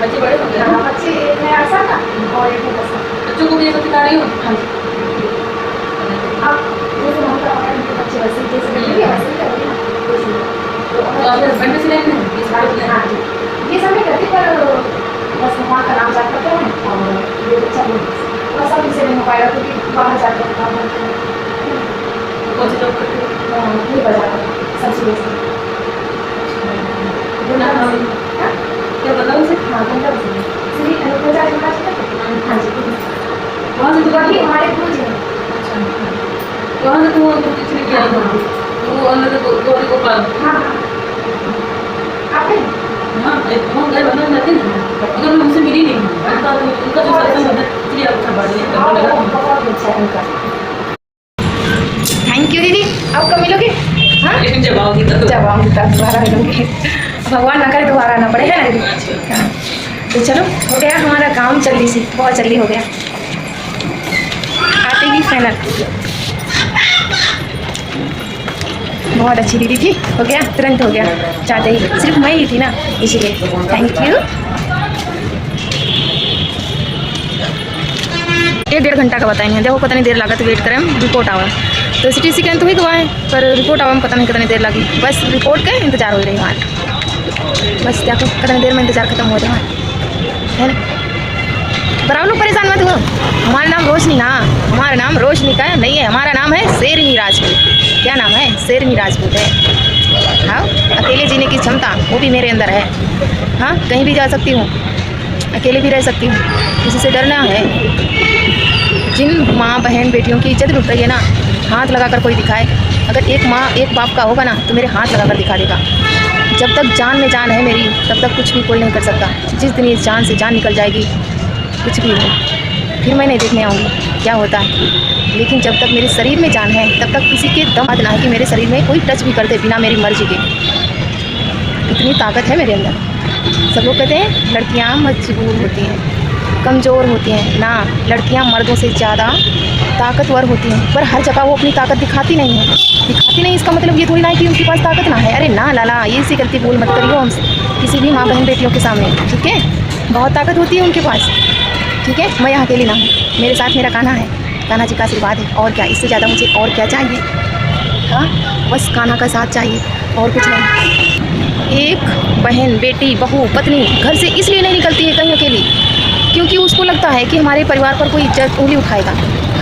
बच्चे बड़े हो गए, बच्चे एक है 8 साल का और एक है 10 साल। बच्चों को भी ये सब सिखा रही हो? हाँ जी। आप जैसे बच्चे वैसे जैसे करेंगे वैसे ही करेंगे ना। तो आपके हस्बैंड भी सिलाई में ये सब नहीं करती, पर बस भगवान का नाम जाप करते हैं और ये बच्चा भी बस अब इसे नहीं हो पाएगा क्योंकि बाहर जाते हैं काम करते हैं। कौन सी जॉब करते हैं? ये बाजार सब्जी बेचते हैं। क्या पता उसे? हाँ घंटा बस श्री अनुप्रजा जी का। हाँ जी वहाँ से तो वही हमारे गुरु जी हैं। अच्छा वहाँ से तो वो पिछले क्या वो अंदर गौरी गोपाल। हाँ आपने हाँ वहाँ गए बना जाते हैं मगर मैं उनसे मिली नहीं उनका जो सत्संग होता है इसलिए अच्छा बहुत अच्छा है उनका। थैंक यू दीदी। अब कब मिलोगे? हाँ लेकिन जब आओगी दोबारा मिलोगे। भगवान ना करे दोबारा आना पड़े है ना दीदी। हाँ तो चलो हो गया हमारा काम जल्दी से बहुत जल्दी हो गया। आते ही फाइनल बहुत अच्छी दीदी थी। हो गया तुरंत हो गया चाहते ही सिर्फ मैं ही थी ना इसीलिए। Thank you. 1-1.5 घंटा का बताएंगे देखो पता नहीं देर लगा तो वेट करें रिपोर्ट आवा तो CT स्कैन तो ही गवाए पर रिपोर्ट आवा में पता नहीं कितनी देर लगी बस रिपोर्ट का इंतजार हो रही वहाँ बस देखो कितनी देर में इंतजार खत्म हो रहा है ना। पर आप लोग परेशान मत हो हमारा नाम रोशनी ना हमारा नाम रोशनी का नहीं है हमारा नाम है शेरनी राजपूत। क्या नाम है? शेरनी राजपूत है। हाँ अकेले जीने की क्षमता वो भी मेरे अंदर है। हाँ कहीं भी जा सकती हूँ अकेले भी रह सकती हूँ किसी से डरना है। जिन माँ बहन बेटियों की इज्जत लुट रही है ना हाथ लगाकर कोई दिखाए अगर एक माँ एक बाप का होगा ना तो मेरे हाथ लगाकर दिखा देगा। जब तक जान में जान है मेरी तब तक कुछ भी कोई नहीं कर सकता। जिस दिन इस जान से जान निकल जाएगी कुछ भी हो फिर मैं नहीं देखने आऊँगी क्या होता है। लेकिन जब तक मेरे शरीर में जान है तब तक किसी के दम ना है कि मेरे शरीर में कोई टच भी कर दे बिना मेरी मर्जी के। इतनी ताकत है मेरे अंदर। सब लोग कहते हैं लड़कियाँ मजबूर होती हैं कमज़ोर होती हैं ना लड़कियाँ मर्दों से ज़्यादा ताकतवर होती हैं पर हर जगह वो अपनी ताकत दिखाती नहीं है। दिखाती नहीं इसका मतलब ये थोड़ी ना है कि उनके पास ताकत ना है। अरे ना लाला ये सी गलती भूल मत करियो हम किसी भी माँ बहन बेटियों के सामने ठीक है। बहुत ताकत होती है उनके पास ठीक है। मैं यहाँ अकेली ना हूँ मेरे साथ मेरा कान्हा है। कान्हा जी का आशीर्वाद है और क्या इससे ज़्यादा मुझे और क्या चाहिए। हाँ बस कान्हा का साथ चाहिए और कुछ नहीं। एक बहन बेटी बहू पत्नी घर से इसलिए नहीं निकलती है कहीं अकेली क्योंकि उसको लगता है कि हमारे परिवार पर कोई इज्जत उंगली उठाएगा।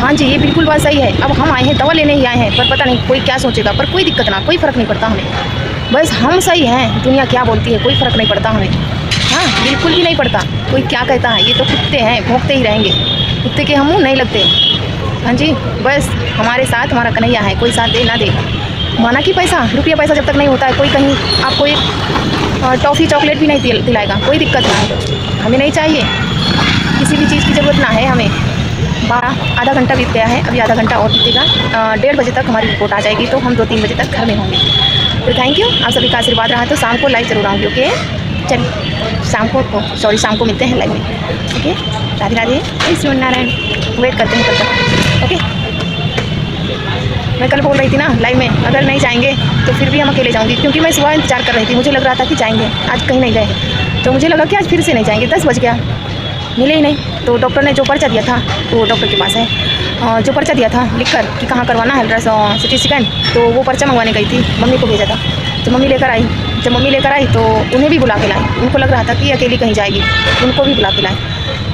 हाँ जी ये बिल्कुल बात सही है। अब हम आए हैं दवा लेने ही आए हैं पर पता नहीं कोई क्या सोचेगा पर कोई दिक्कत ना कोई फ़र्क नहीं पड़ता हमें। बस हम सही हैं दुनिया क्या बोलती है कोई फ़र्क नहीं पड़ता हमें। हाँ बिल्कुल भी नहीं पड़ता कोई क्या कहता है। ये तो कुत्ते हैं भौंकते ही रहेंगे कुत्ते के हम मुँह नहीं लगते। हाँ जी बस हमारे साथ हमारा कन्हैया है कोई साथ दे ना दे माना कि रुपया पैसा जब तक नहीं होता है कोई कहीं आपको एक टॉफ़ी चॉकलेट भी नहीं दिलाएगा कोई दिक्कत ना है। हमें नहीं चाहिए किसी भी चीज़ की ज़रूरत ना है हमें। आधा घंटा बीत गया है अभी आधा घंटा और बीतेगा 1:30 बजे तक हमारी रिपोर्ट आ जाएगी तो हम 2-3 बजे तक घर में होंगे। तो थैंक यू आप सभी का आशीर्वाद रहा तो शाम को लाइव जरूर आऊँगी। ओके चलिए शाम को मिलते हैं लाइव में। ओके राधे राधे श्री नारायण वेट करते हैं तब तक। ओके मैं कल बोल रही थी ना लाइव में अगर नहीं जाएंगे तो फिर भी हम अकेले जाऊंगी क्योंकि मैं सुबह इंतजार कर रही थी। मुझे लग रहा था कि जाएंगे आज कहीं नहीं गए तो मुझे लगा कि आज फिर से नहीं जाएंगे। 10 बज गया मिले ही नहीं तो डॉक्टर ने जो पर्चा दिया था तो डॉक्टर के पास है जो पर्चा दिया था लिख कर कि कहाँ करवाना है CT स्कैन तो वो पर्चा मंगवाने गई थी मम्मी को भेजा था। तो मम्मी लेकर आई जब मम्मी लेकर आई तो उन्हें भी बुला के लाई। उनको लग रहा था कि अकेली कहीं जाएगी उनको भी बुला के लाई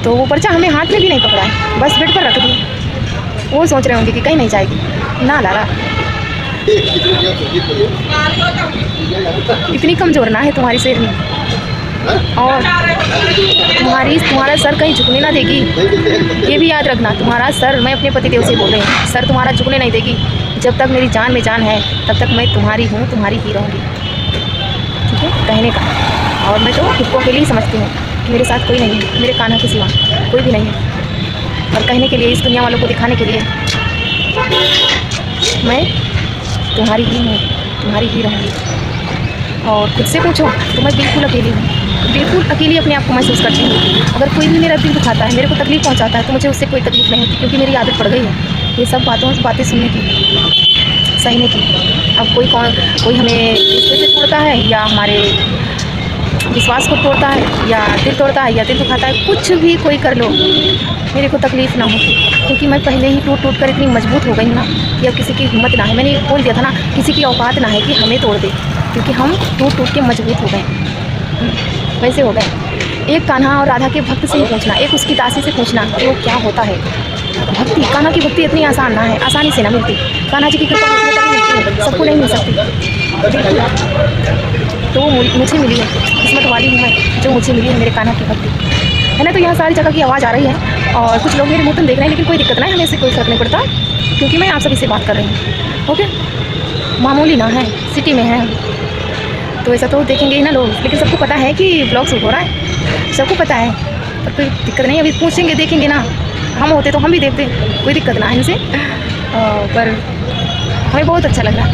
तो वो पर्चा हमें हाथ में भी नहीं पकड़ा है बस बेड पर रख दी। वो सोच रहे होंगे कि कहीं नहीं जाएगी ना लाला इतनी कमज़ोर ना है तुम्हारी शेरनी और तुम्हारा सर कहीं झुकने ना देगी। ये भी याद रखना तुम्हारा सर मैं अपने पतिदेव से बोल रही हूँ सर तुम्हारा झुकने नहीं देगी। जब तक मेरी जान में जान है तब तक मैं तुम्हारी हूँ तुम्हारी ही रहूँगी ठीक है कहने का। और मैं तो खुद को अकेली ही समझती हूँ कि मेरे साथ कोई नहीं है मेरे कान्हा के सिवा कोई भी नहीं है। और कहने के लिए इस दुनिया वालों को दिखाने के लिए मैं तुम्हारी ही हूँ तुम्हारी ही रहूँगी। और खुद से पूछो तो मैं बिल्कुल अकेली हूँ बिल्कुल अकेली अपने आप को महसूस करती हूँ। अगर कोई भी मेरा दिल दुखाता है मेरे को तकलीफ़ पहुँचाता है तो मुझे उससे कोई तकलीफ़ नहीं होती क्योंकि मेरी आदत पड़ गई है ये सब बातें सुनने की सहने की। अब कोई हमें रिश्ते से तोड़ता है या हमारे विश्वास को तोड़ता है या दिल तोड़ता है या दिल दुखाता है कुछ भी कोई कर लो मेरे को तकलीफ़ ना होती क्योंकि मैं पहले ही टूट कर इतनी मजबूत हो गई हूँ ना कि अब किसी की हिम्मत ना है। मैंने बोल दिया था ना किसी की औकात ना है कि हमें तोड़ दे क्योंकि हम टूट के मजबूत हो गए वैसे हो गए। एक कान्हा और राधा के भक्त से ही पूछना एक उसकी दासी से पूछना कि वो क्या होता है भक्ति। कान्हा की भक्ति इतनी आसान ना है आसानी से ना मिलती। कान्हा जी की कृपा सबको नहीं मिल सकती तो वो मुझे मिली है, किस्मत वाली हूँ मैं जो मुझे मिली है मेरे कान्हा की भक्ति, है ना। तो यहाँ सारी जगह की आवाज़ आ रही है और कुछ लोग मेरे मुँह तुम देख रहे हैं, लेकिन कोई दिक्कत नहीं, हमें इससे कोई फर्क नहीं पड़ता क्योंकि मैं आप सभी से बात कर रही हूँ। ओके, मामूली ना है, सिटी में है तो ऐसा तो देखेंगे ही ना लोग, लेकिन सबको पता है कि ब्लॉग शूट हो रहा है, सबको पता है, पर कोई दिक्कत नहीं। अभी पूछेंगे देखेंगे ना, हम होते तो हम भी देखते, कोई दिक्कत ना है इनसे। पर हमें बहुत अच्छा लग रहा।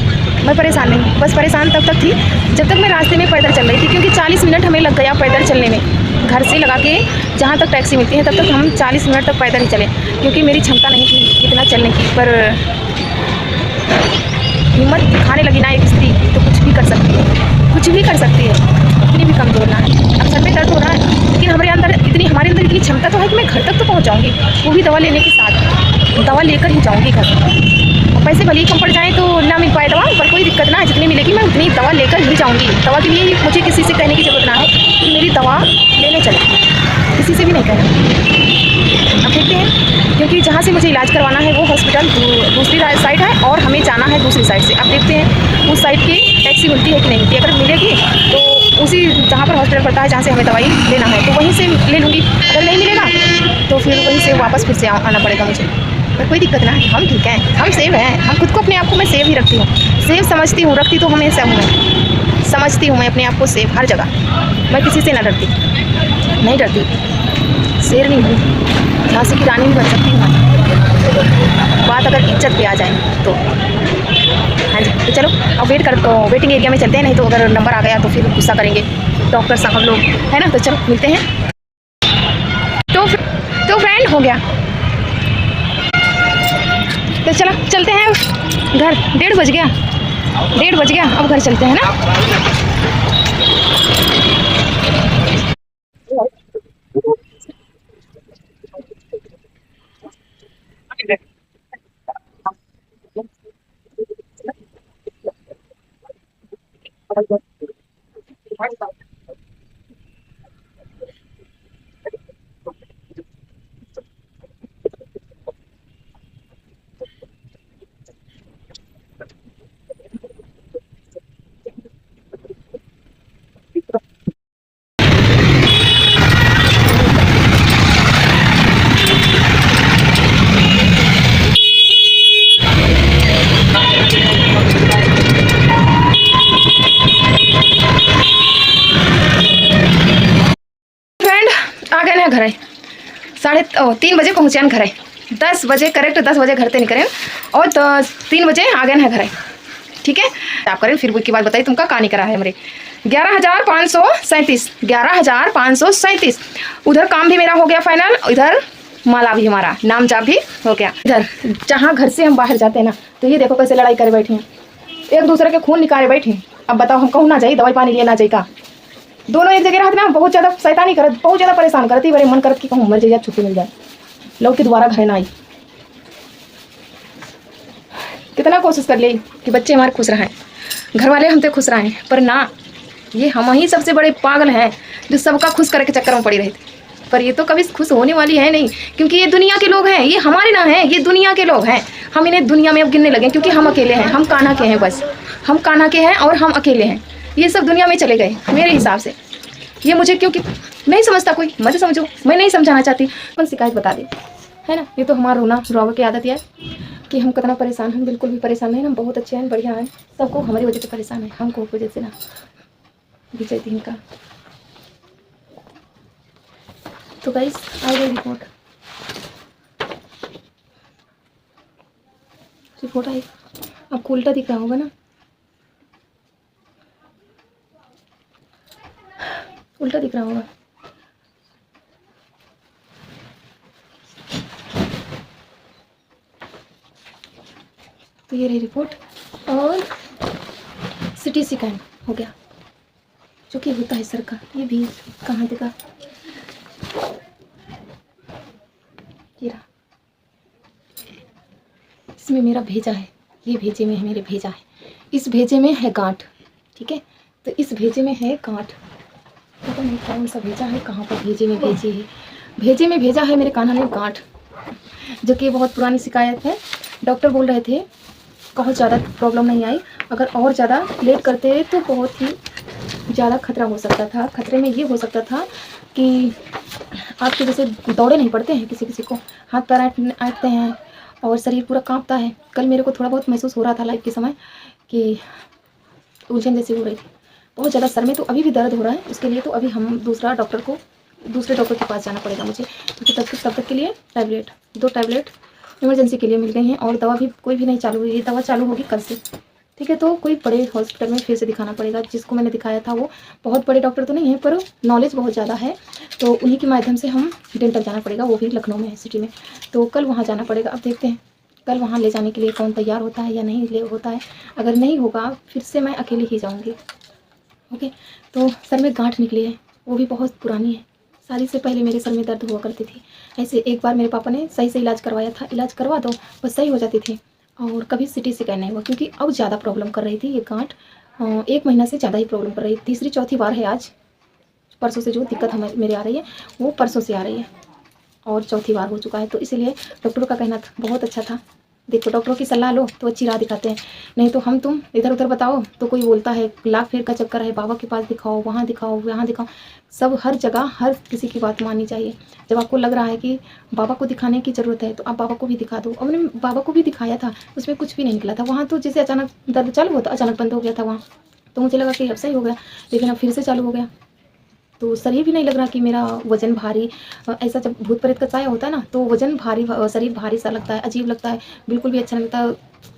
मैं परेशान नहीं, बस परेशान तब तक थी जब तक मैं रास्ते में पैदल चल रही थी, क्योंकि 40 मिनट हमें लग गया पैदल चलने में। घर से लगा के जहाँ तक टैक्सी मिलती है तब तक हम 40 मिनट तक पैदल ही चले, क्योंकि मेरी क्षमता नहीं थी इतना चलने की। पर हिम्मत दिखाने लगी ना एक स्त्री तो कुछ भी कर सकती है, कुछ भी कर सकती है, इतनी भी कमज़ोर ना है। अब सर में दर्द हो रहा है, लेकिन हमारे अंदर इतनी क्षमता तो है कि मैं घर तक तो पहुँच जाऊँगी, वो भी दवा लेने के साथ, दवा लेकर ही जाऊँगी घर। और पैसे भले ही कम पड़ जाएँ तो ना मिल पाए दवा, पर कोई दिक्कत ना है, जितनी मिलेगी मैं उतनी दवा लेकर ही जाऊँगी। दवा के लिए मुझे किसी से कहने की ज़रूरत ना है कि मेरी दवा लेने चले, किसी से भी नहीं कहना। अब देखते हैं, क्योंकि जहाँ से मुझे इलाज करवाना है वो हॉस्पिटल दूसरी साइड है और हमें जाना है दूसरी साइड से। अब देखते हैं उस साइड की टैक्सी मिलती है कि नहीं मिलती। अगर मिलेगी तो उसी जहाँ पर हॉस्पिटल पड़ता है जहाँ से हमें दवाई लेना है तो वहीं से ले लूँगी, अगर नहीं मिलेगा तो फिर वहीं से वापस फिर से आना पड़ेगा मुझे। पर कोई दिक्कत ना है, हम ठीक हैं, हम सेव हैं, हम खुद को अपने आप को मैं सेव ही रखती हूँ, सेव समझती हूँ, रखती तो हमेशा हूँ, मैं समझती हूँ मैं अपने आप को सेव हर जगह। मैं किसी से ना डरती, नहीं डरती, शेर नहीं हूँ, झांसी की रानी भी बन सकती हूँ बात अगर इज्जत पे आ जाए तो। हाँ जी, तो चलो अब वेटिंग एरिया में चलते हैं, नहीं तो अगर नंबर आ गया तो फिर गुस्सा करेंगे डॉक्टर साहब लोग, है ना। तो चलो मिलते हैं। तो फ्रेंड हो गया, तो चलो चलते हैं घर। 1:30 बज गया, 1:30 बज गया, अब घर चलते हैं ना। आ गए ना घर, 3:30 बजे पहुँचे घर, 10 बजे करेक्ट, 10 बजे घर से निकले और 3 बजे आ गए हैं घर। ठीक है, आप करें फिर की बात बताइए तुमका कहानी करा है हमारे 11,537, 11,537। उधर काम भी मेरा हो गया फाइनल, इधर माला भी हमारा नाम जाप भी हो गया। इधर जहाँ घर से हम बाहर जाते हैं ना, तो ये देखो कैसे लड़ाई करे बैठे हैं, एक दूसरे के खून निकाले बैठे हैं। अब बताओ हम कहूँ ना जाइए दवाई पानी लेना चाहिए का, दोनों एक जगह रहते ना, बहुत ज़्यादा शैतानी करत, बहुत ज़्यादा परेशान करती, बड़े मन करत कि कहूँ मर जाइए, छुट्टी मिल जाए, लोग के दोबारा घर ना आई। कितना कोशिश कर ली कि बच्चे हमारे खुश रहें, घर वाले हम तो खुश रहें, पर ना, ये हम ही सबसे बड़े पागल हैं जो सबका खुश करने के चक्कर में पड़ी रही थी। पर ये तो कभी खुश होने वाली है नहीं, क्योंकि ये दुनिया के लोग हैं, ये हमारे ना हैं, ये दुनिया के लोग हैं। हम इन्हें दुनिया में अब गिनने लगे क्योंकि हम अकेले हैं, हम कान्हा के हैं, बस हम कान्हा के हैं और हम अकेले हैं। ये सब दुनिया में चले गए मेरे हिसाब से। ये मुझे क्योंकि नहीं समझता कोई, मत समझो, मैं नहीं समझाना चाहती, कौन शिकायत बता दे, है ना। ये तो हमारा रोना की आदत है कि हम कितना परेशान हैं, बिल्कुल भी परेशान नहीं, हम बहुत अच्छे हैं, बढ़िया हैं, सबको हमारी वजह से परेशान है, हमको वजह से ना विजय दिन का। तो गाइस आ गई रिपोर्ट आई, आपको उल्टा दिख रहा होगा ना, उल्टा दिख रहा होगा। तो ये रही रिपोर्ट और सिटी स्कैन हो गया, जो कि होता है सर का। ये भी कहाँ दिखा, ये रहा, इसमें मेरा भेजा है, ये भेजे में है, मेरे भेजा है, इस भेजे में है गांठ। ठीक है, तो इस भेजे में है गांठ, पता नहीं कौन सा भेजा है, कहाँ पर भेजे में भेजी है, भेजे में भेजा है मेरे कान्हा ने गांठ, जो कि बहुत पुरानी शिकायत है। डॉक्टर बोल रहे थे बहुत ज़्यादा प्रॉब्लम नहीं आई, अगर और ज़्यादा लेट करते तो बहुत ही ज़्यादा खतरा हो सकता था। खतरे में ये हो सकता था कि आपके जैसे दौड़े नहीं पड़ते हैं, किसी किसी को हाथ पैर ऐंठते हैं और शरीर पूरा काँपता है। कल मेरे को थोड़ा बहुत महसूस हो रहा था लाइव के समय कि उलझन जैसी हो रही थी बहुत ज़्यादा। सर में तो अभी भी दर्द हो रहा है, उसके लिए तो अभी हम दूसरे डॉक्टर के पास जाना पड़ेगा मुझे, क्योंकि तब तक के लिए टैबलेट 2 टैबलेट इमरजेंसी के लिए मिल गई हैं और दवा भी कोई भी नहीं चालू हुई है। दवा चालू होगी कल से, ठीक है। तो कोई बड़े हॉस्पिटल में फिर से दिखाना पड़ेगा। जिसको मैंने दिखाया था वो बहुत बड़े डॉक्टर तो नहीं है, पर नॉलेज बहुत ज़्यादा है, तो उन्हीं के माध्यम से हम डेंटल जाना पड़ेगा, वो भी लखनऊ में है सिटी में। तो कल वहाँ जाना पड़ेगा। अब देखते हैं कल वहाँ ले जाने के लिए कौन तैयार होता है या नहीं ले होता है। अगर नहीं होगा फिर से मैं अकेले ही जाऊँगी। ओके। तो सर में गांठ निकली है, वो भी बहुत पुरानी है। शादी से पहले मेरे सर में दर्द हुआ करती थी ऐसे। एक बार मेरे पापा ने सही से इलाज करवाया था, इलाज करवा दो बस सही हो जाती थी, और कभी सिटी स्कैन नहीं हुआ, क्योंकि अब ज़्यादा प्रॉब्लम कर रही थी ये गांठ। 1 महीना से ज़्यादा ही प्रॉब्लम कर रही है। तीसरी चौथी बार है आज। परसों से जो दिक्कत हमें मेरे आ रही है वो परसों से आ रही है और चौथी बार हो चुका है। तो इसीलिए डॉक्टरों का कहना था बहुत अच्छा था। देखो डॉक्टरों की सलाह लो तो अच्छी राह दिखाते हैं, नहीं तो हम तुम इधर उधर बताओ तो कोई बोलता है लाख फेर का चक्कर है, बाबा के पास दिखाओ, वहाँ दिखाओ, यहाँ दिखाओ। सब हर जगह हर किसी की बात माननी चाहिए। जब आपको लग रहा है कि बाबा को दिखाने की ज़रूरत है तो आप बाबा को भी दिखा दो। और मैंने बाबा को भी दिखाया था, उसमें कुछ भी नहीं निकला था। वहाँ तो जैसे अचानक दर्द चालू हुआ तो अचानक बंद हो गया था वहाँ, तो मुझे लगा कि अब सही हो गया, लेकिन अब फिर से चालू हो गया। तो शरीर भी नहीं लग रहा कि मेरा वज़न भारी, ऐसा जब भूत प्रेत का साया होता है ना तो वज़न भारी, शरीर भारी सा लगता है, अजीब लगता है, बिल्कुल भी अच्छा नहीं लगता।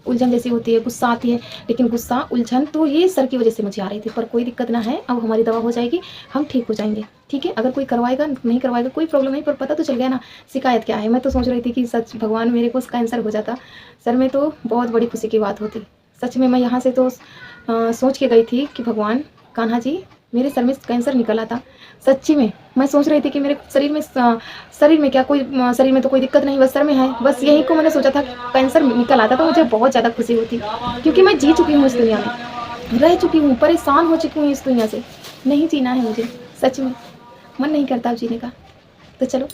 उलझन जैसी होती है, गुस्सा आती है, लेकिन गुस्सा उलझन तो ये सर की वजह से मुझे आ रही थी। पर कोई दिक्कत ना है, अब हमारी दवा हो जाएगी, हम ठीक हो जाएंगे, ठीक है। अगर कोई करवाएगा नहीं करवाएगा कोई प्रॉब्लम नहीं, पर पता तो चल गया ना शिकायत क्या है। मैं तो सोच रही थी कि सच भगवान मेरे को कैंसर हो जाता सर में तो बहुत बड़ी खुशी की बात होती। सच में मैं यहाँ से तो सोच के गई थी कि भगवान कान्हा जी मेरे सर में कैंसर निकला था। सच्ची में मैं सोच रही थी कि मेरे शरीर में क्या कोई शरीर में तो कोई दिक्कत नहीं, बस सर में है, बस यही को मैंने सोचा था। कैंसर निकल आता तो मुझे बहुत ज़्यादा खुशी होती, क्योंकि मैं जी चुकी हूँ इस दुनिया में, रह चुकी हूँ, परेशान हो चुकी हूँ इस दुनिया से। नहीं जीना है मुझे, सच में मन नहीं करता जीने का। तो चलो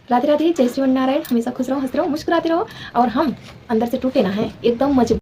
राधे राधे, जय श्री नारायण। हमेशा खुश रहो, हंस रहो, मुस्कुराते रहो, और हम अंदर से टूटे ना हैं, एकदम मजबूत।